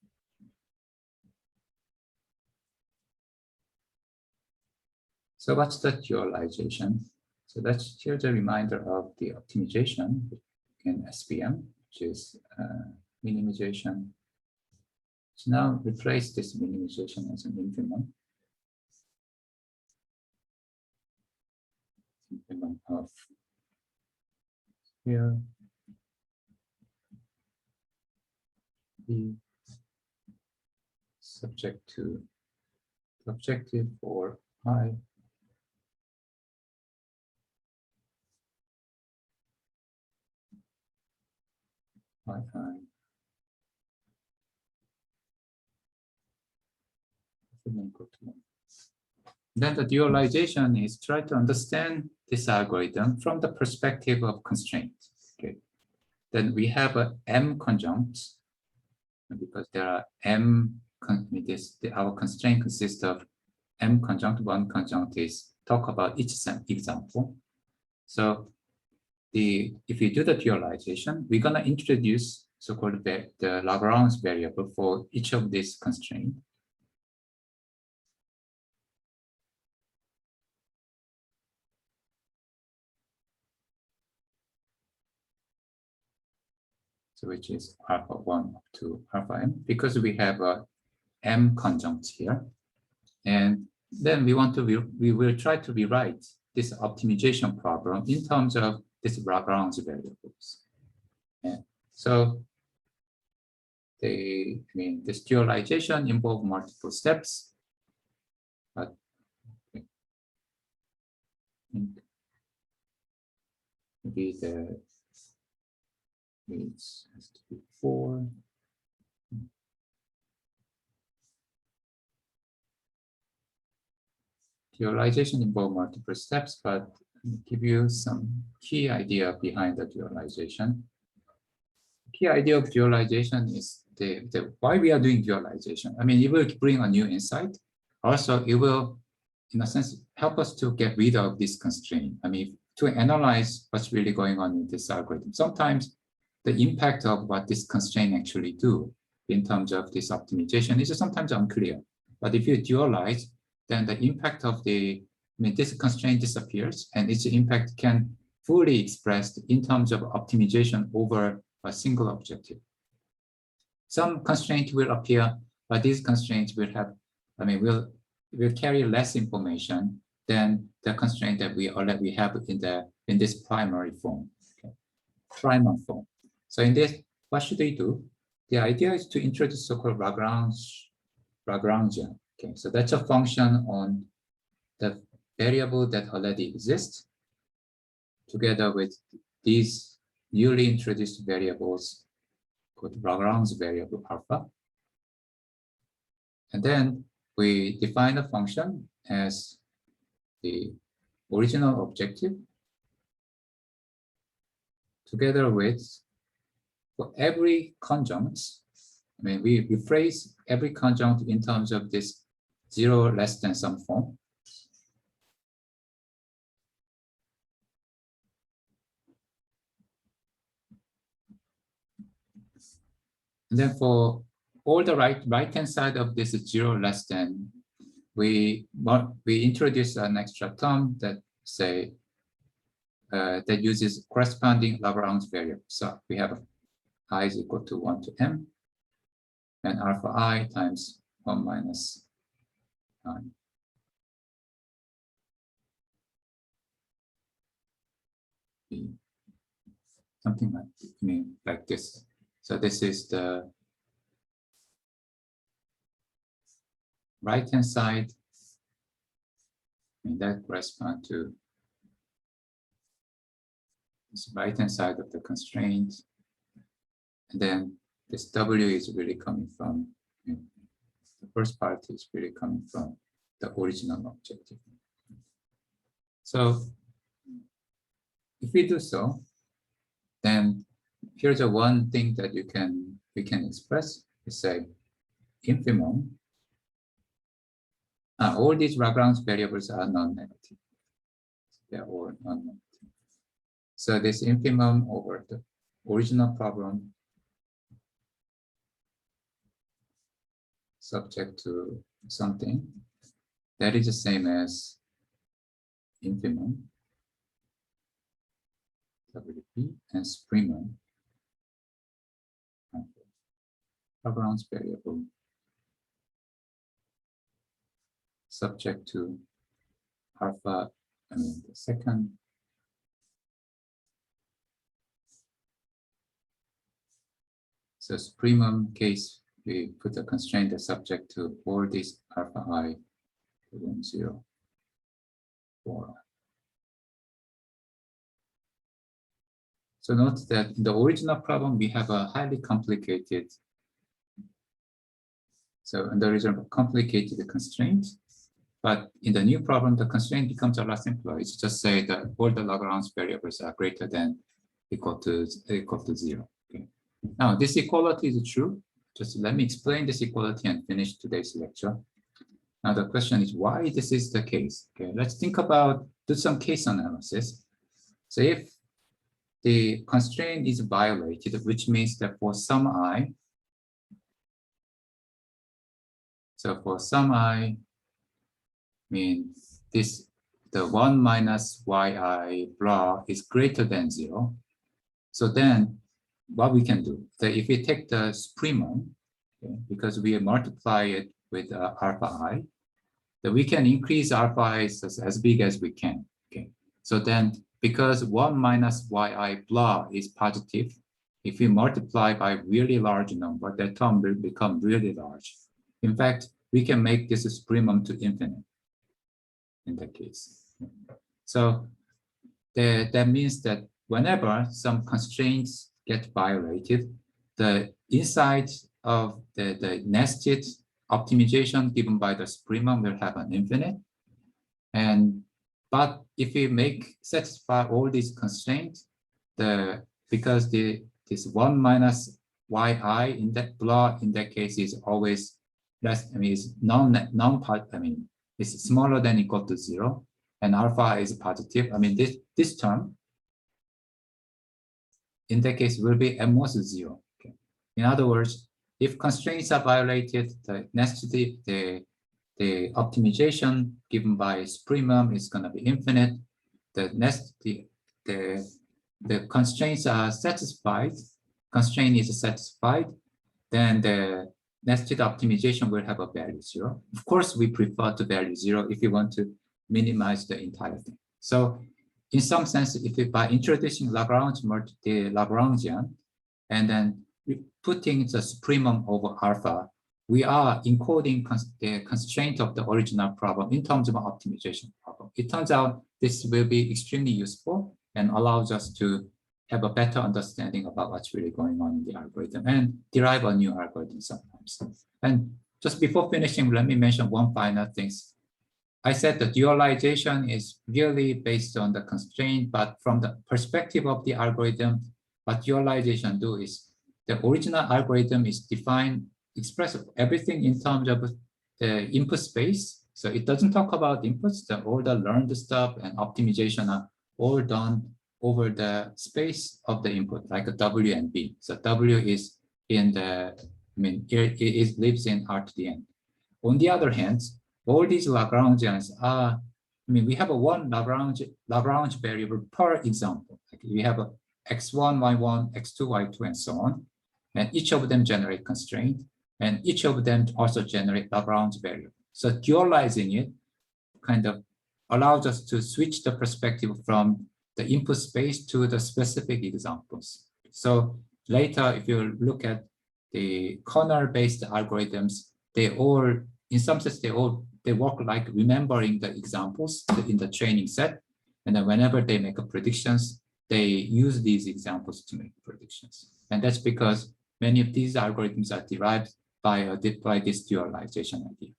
So what's the dualization? So here's a reminder of the optimization in SVM, which is minimization. So now replace this minimization as an increment. Increment of here. Be subject to the objective for I. Then the dualization is try to understand this algorithm from the perspective of constraints. Okay. Then we have a M conjunct, because there are our constraint consists of M conjunct. One conjunct is talk about each example. So if you do the dualization, we're gonna introduce so-called the Lagrange variable for each of these constraints. So which is alpha 1 up to alpha m, because we have a M conjunct here. And then we will try to rewrite this optimization problem in terms of this Lagrange variables. And so this dualization involves multiple steps, but maybe the weights has to be 4. Dualization involves multiple steps, but I'll give you some key idea behind the dualization. Key idea of dualization is why we are doing dualization. I mean, it will bring a new insight. Also, it will, in a sense, help us to get rid of this constraint. I mean, to analyze what's really going on in this algorithm. Sometimes the impact of what this constraint actually do in terms of this optimization is sometimes unclear. But if you dualize, then the impact of this constraint disappears, and its impact can fully expressed in terms of optimization over a single objective. Some constraints will appear, but these constraints will have, will carry less information than the constraint that we already have in this primary form, okay? Primal form. So in this, what should we do? The idea is to introduce so-called Lagrangian. Okay, so that's a function on the variable that already exists, together with these newly introduced variables called Lagrange variable alpha. And then we define a function as the original objective, together with, for every conjunct, I mean, we phrase every conjunct in terms of this 0 less than some form. And then for all the right-hand side of this 0 less than, we introduce an extra term that say that uses corresponding Lagrange variable. So we have I is equal to 1 to m, and alpha I times 1 minus I. Something like this. So this is the right-hand side, and that corresponds to this right-hand side of the constraint. And then this W is really coming from, the first part is really coming from the original objective. So if we do so, then here's a one thing that we can express. We say infimum. All these Lagrange variables are non-negative. They're all non-negative. So this infimum over the original problem subject to something that is the same as infimum WP and sprimum Lagrange variable subject to alpha, the second so sprimum case, we put a constraint that's subject to all these alpha I within 0 for I. So note that in the original problem, we have a highly complicated, so in the original complicated constraint, but in the new problem, the constraint becomes a lot simpler. It's just say that all the Lagrange variables are greater than equal to 0. Okay. Now this equality is true. Just let me explain this equality and finish today's lecture. Now the question is why this is the case. Okay, let's think about, do some case analysis. So if the constraint is violated, which means that for some I, so for some I means this, the 1 minus yi blah is greater than 0. So then what we can do, so if we take the sprimum, okay, because we multiply it with alpha I, then we can increase alpha I as big as we can. Okay, so then because 1 minus yi blah is positive, if we multiply by really large number, that term will become really large. In fact, we can make this sprimum to infinite in that case. So that means that whenever some constraints get violated, the inside of the nested optimization given by the sprimum will have an infinite. But if we satisfy all these constraints, because this 1 minus yi in that blah in that case is always less, is it's smaller than equal to 0, and alpha is positive. This term in that case will be at most 0. Okay. In other words, if constraints are violated, the nested the optimization given by sprimum is going to be infinite. The constraints are satisfied. Constraint is satisfied, then the nested optimization will have a value 0. Of course, we prefer to value 0 if you want to minimize the entire thing. So in some sense, by introducing the Lagrangian, and then putting the sprimum over alpha, we are encoding the constraint of the original problem in terms of an optimization problem. It turns out this will be extremely useful and allows us to have a better understanding about what's really going on in the algorithm and derive a new algorithm sometimes. And just before finishing, let me mention one final thing. I said the dualization is really based on the constraint, but from the perspective of the algorithm, what dualization do is the original algorithm is defined express everything in terms of the input space. So it doesn't talk about inputs, all the learned stuff and optimization are all done over the space of the input, like a W and B. So W is in the, it lives in RTDN. On the other hand, all these Lagrangians are, we have a one Lagrange variable per example. Like we have a x1, y1, x2, y2, and so on. And each of them generate constraint, and each of them also generate Lagrange variable. So dualizing it kind of allows us to switch the perspective from the input space to the specific examples. So later, if you look at the kernel-based algorithms, they all, in some sense, they work like remembering the examples in the training set. And then whenever they make predictions, they use these examples to make predictions. And that's because many of these algorithms are derived by this dualization idea.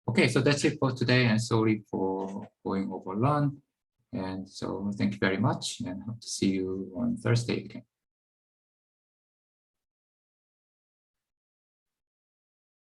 Okay, so that's it for today, and sorry for going over long. And so thank you very much, and hope to see you on Thursday again.